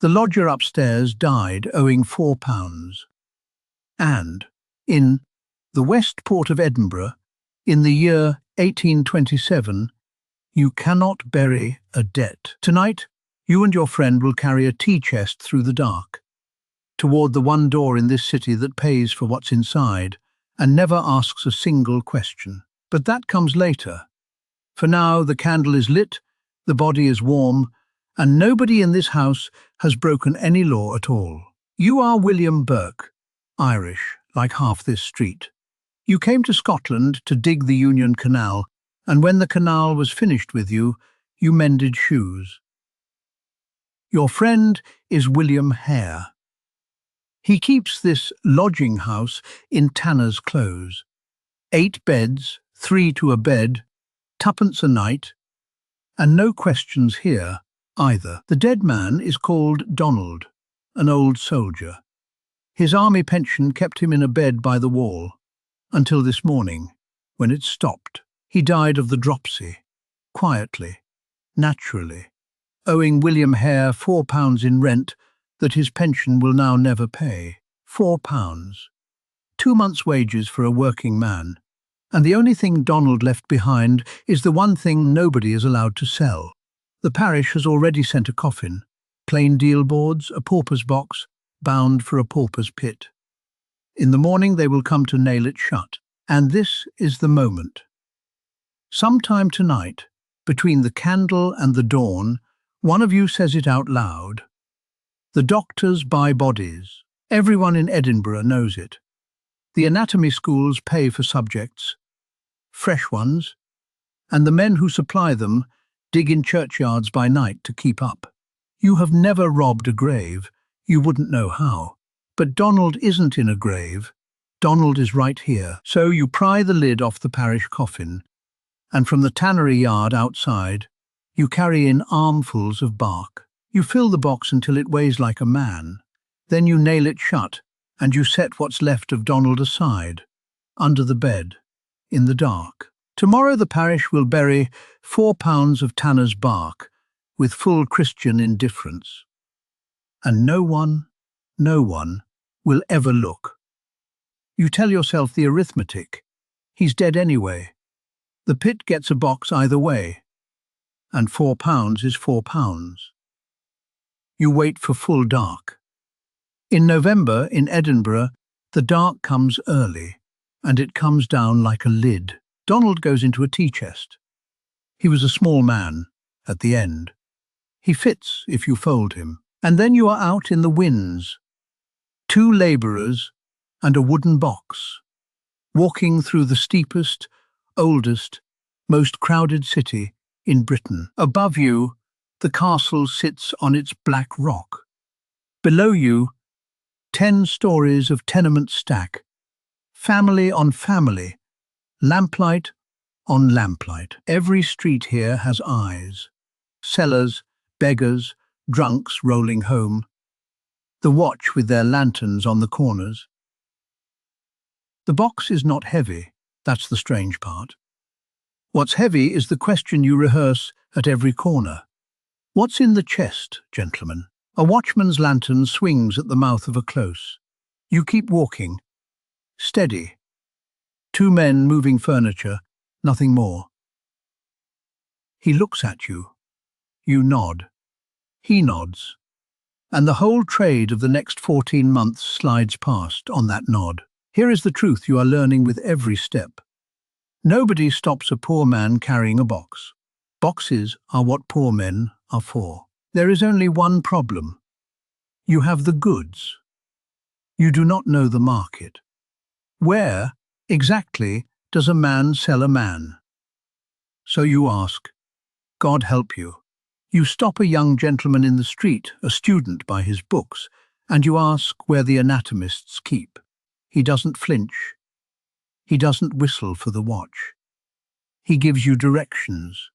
The lodger upstairs died owing £4. And, in the West Port of Edinburgh, in the year 1827, you cannot bury a debt. Tonight, you and your friend will carry a tea chest through the dark, toward the one door in this city that pays for what's inside and never asks a single question. But that comes later. For now, the candle is lit, the body is warm, and nobody in this house has broken any law at all. You are William Burke, Irish, like half this street. You came to Scotland to dig the Union Canal, and when the canal was finished with you, you mended shoes. Your friend is William Hare. He keeps this lodging house in Tanner's Close. 8 beds, 3 to a bed, tuppence a night, and no questions here either. The dead man is called Donald, an old soldier. His army pension kept him in a bed by the wall, until this morning, when it stopped. He died of the dropsy, quietly, naturally, owing William Hare £4 in rent that his pension will now never pay. £4. 2 months' wages for a working man. And the only thing Donald left behind is the one thing nobody is allowed to sell. The parish has already sent a coffin, plain deal boards, a pauper's box, bound for a pauper's pit. In the morning they will come to nail it shut. And this is the moment. Sometime tonight, between the candle and the dawn, one of you says it out loud. The doctors buy bodies. Everyone in Edinburgh knows it. The anatomy schools pay for subjects, fresh ones, and the men who supply them dig in churchyards by night to keep up. You have never robbed a grave. You wouldn't know how. But Donald isn't in a grave. Donald is right here. So you pry the lid off the parish coffin, and from the tannery yard outside, you carry in armfuls of bark. You fill the box until it weighs like a man. Then you nail it shut, and you set what's left of Donald aside, under the bed, in the dark. Tomorrow the parish will bury £4 of tanner's bark, with full Christian indifference. And no one will ever look. You tell yourself the arithmetic. He's dead anyway. The pit gets a box either way, and £4 is £4. You wait for full dark. In November, in Edinburgh, the dark comes early, and it comes down like a lid. Donald goes into a tea chest. He was a small man, at the end. He fits if you fold him. And then you are out in the wynds, 2 labourers and a wooden box, walking through the steepest, oldest, most crowded city in Britain. Above you, the castle sits on its black rock. Below you, 10 stories of tenement stack, family on family, lamplight on lamplight. Every street here has eyes. Sellers, beggars, drunks rolling home. The watch with their lanterns on the corners. The box is not heavy, that's the strange part. What's heavy is the question you rehearse at every corner. What's in the chest, gentlemen? A watchman's lantern swings at the mouth of a close. You keep walking. Steady. 2 men moving furniture, nothing more. He looks at you. You nod. He nods. And the whole trade of the next 14 months slides past on that nod. Here is the truth you are learning with every step. Nobody stops a poor man carrying a box. Boxes are what poor men are for. There is only one problem. You have the goods. You do not know the market. Where, exactly, does a man sell a man? So you ask, God help you. You stop a young gentleman in the street, a student by his books, and you ask where the anatomists keep. He doesn't flinch. He doesn't whistle for the watch. He gives you directions,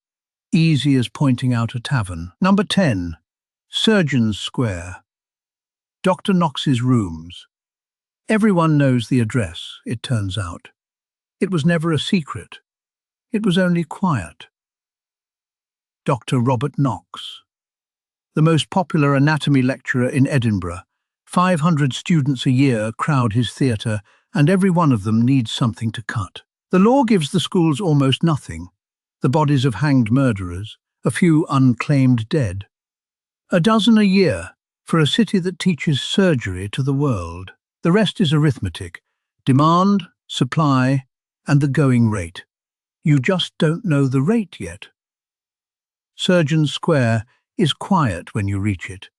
easy as pointing out a tavern. Number 10, Surgeon's Square. Dr. Knox's rooms. Everyone knows the address, it turns out. It was never a secret. It was only quiet. Dr. Robert Knox. the most popular anatomy lecturer in Edinburgh. 500 students a year crowd his theatre, and every one of them needs something to cut. The law gives the schools almost nothing: the bodies of hanged murderers, a few unclaimed dead. A dozen a year, for a city that teaches surgery to the world. The rest is arithmetic: demand, supply, and the going rate. You just don't know the rate yet. Surgeon's Square is quiet when you reach it.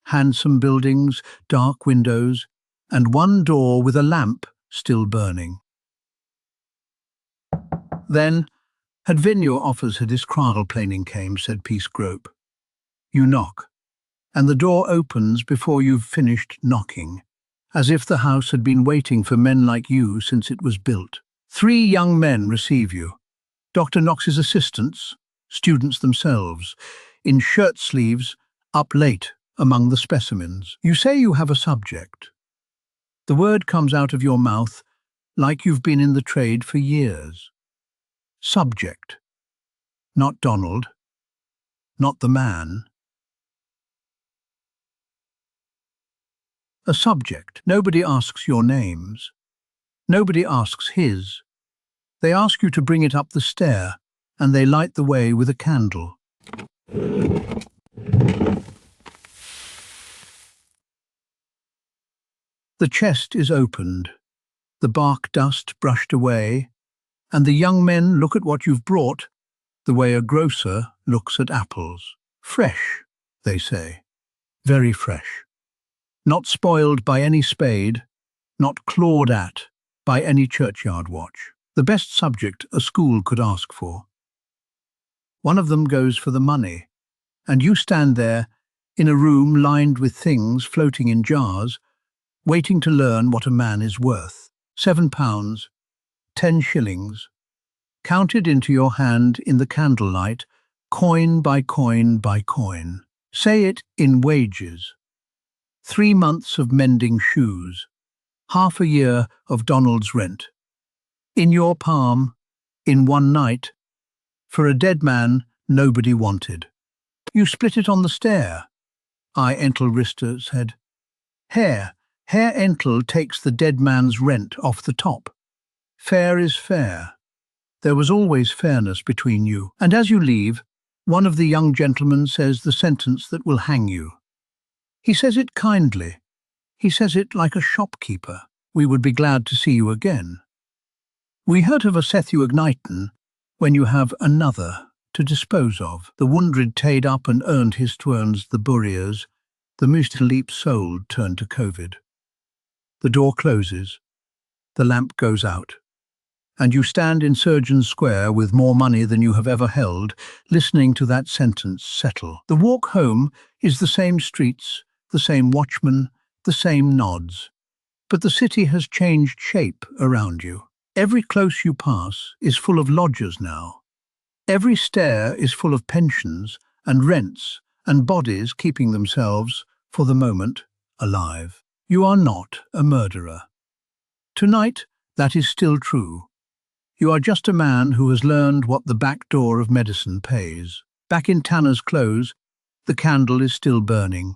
Handsome buildings, dark windows, and one door with a lamp still burning. Then, Hadvinio offers her this cradle planing came, said Peace Grope. You knock, and the door opens before you've finished knocking, as if the house had been waiting for men like you since it was built. 3 young men receive you. Dr. Knox's assistants, students themselves, in shirt sleeves, up late among the specimens. You say you have a subject. The word comes out of your mouth like you've been in the trade for years. Subject. Not Donald. Not the man. A subject. Nobody asks your names. Nobody asks his. They ask you to bring it up the stair, and they light the way with a candle. The chest is opened, the bark dust brushed away, and the young men look at what you've brought the way a grocer looks at apples. Fresh, they say. Very fresh. Not spoiled by any spade, not clawed at by any churchyard watch. The best subject a school could ask for. One of them goes for the money, and you stand there in a room lined with things floating in jars, waiting to learn what a man is worth. £7, 10 shillings, counted into your hand in the candlelight, coin by coin by coin. Say it in wages. 3 months of mending shoes, half a year of Donald's rent. In your palm, in one night, for a dead man nobody wanted. You split it on the stair. I Entel Rister said. Hare Entel takes the dead man's rent off the top. Fair is fair. There was always fairness between you. And as you leave, one of the young gentlemen says the sentence that will hang you. He says it kindly. He says it like a shopkeeper. We would be glad to see you again. We heard of a Sethu Igniton when you have another to dispose of. The wundred taid up and earned his twerns the buriers, the leap sold turned to COVID. The door closes, the lamp goes out, and you stand in Surgeon's Square with more money than you have ever held, listening to that sentence settle. The walk home is the same streets, the same watchmen, the same nods. But the city has changed shape around you. Every close you pass is full of lodgers now. Every stair is full of pensions and rents and bodies keeping themselves, for the moment, alive. You are not a murderer. Tonight, that is still true. You are just a man who has learned what the back door of medicine pays. Back in Tanner's close, the candle is still burning.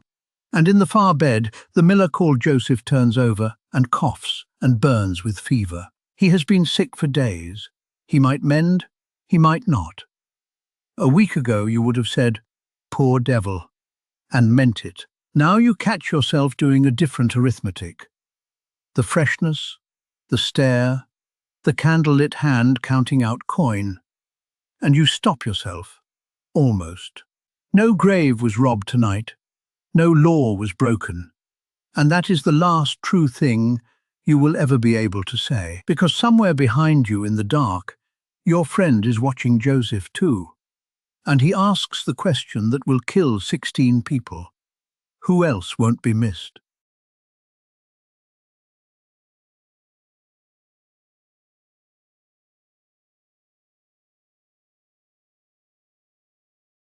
And in the far bed, the miller called Joseph turns over and coughs and burns with fever. He has been sick for days. He might mend, he might not. A week ago you would have said, "Poor devil," and meant it. Now you catch yourself doing a different arithmetic. The freshness, the stare, the candle-lit hand counting out coin. And you stop yourself, almost. No grave was robbed tonight. No law was broken. And that is the last true thing you will ever be able to say, because somewhere behind you in the dark, your friend is watching Joseph too, and he asks the question that will kill 16 people. Who else won't be missed?